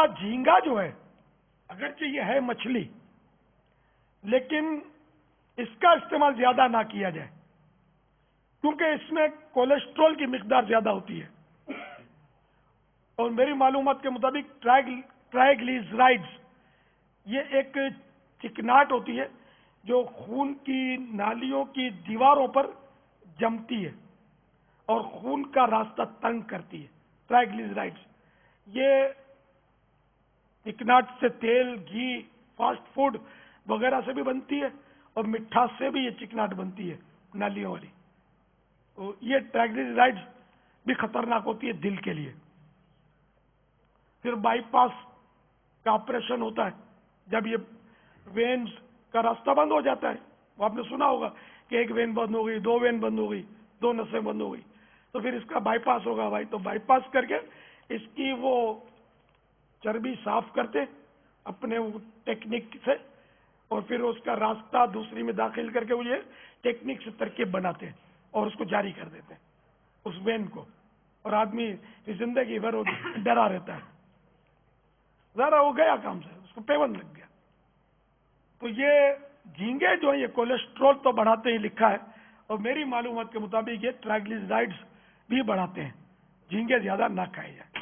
جھینگا جو ہے اگرچہ یہ ہے مچھلی لیکن اس کا استعمال زیادہ نہ کیا جائے کیونکہ اس میں کولیسٹرول کی مقدار زیادہ ہوتی ہے، اور میری معلومات کے مطابق ٹرائیگلیسرائڈز یہ ایک چکناٹ ہوتی ہے جو خون کی نالیوں کی دیواروں پر جمتی ہے اور خون کا راستہ تنگ کرتی ہے۔ ٹرائیگلیسرائڈز یہ چکناٹ سے تیل، گھی، فاسٹ فوڈ وغیرہ سے بھی بنتی ہے، اور مٹھاس سے بھی یہ چکناٹ بنتی ہے نالیوں والی۔ تو یہ ٹرائیگلیسرائڈز بھی خطرناک ہوتی ہے دل کے لیے۔ پھر بائی پاس کا آپریشن ہوتا ہے جب یہ وینز کا راستہ بند ہو جاتا ہے، وہ آپ نے سنا ہوگا کہ ایک وین بند ہو گئی، دو وین بند ہو گئی، دو نسیں بند ہو گئی، تو پھر اس کا بائی پاس ہوگا بھائی، تو بائی پاس کر کے اس کی وہ چربی صاف کرتے اپنے ٹیکنیک سے، اور پھر اس کا راستہ دوسری میں داخل کر کے وہ یہ ٹیکنیک سے ترکیب بناتے ہیں اور اس کو جاری کر دیتے ہیں اس وین کو، اور آدمی زندگی بھر وہ ڈرا رہتا ہے، ذرا وہ گیا کام سے، اس کو پیون لگ گیا۔ تو یہ جھینگے جو ہیں یہ کولیسٹرول تو بڑھاتے ہی لکھا ہے، اور میری معلومات کے مطابق یہ ٹرائیگلیسرائڈز بھی بڑھاتے ہیں۔ جھینگے زیادہ نہ کھائے جائیں۔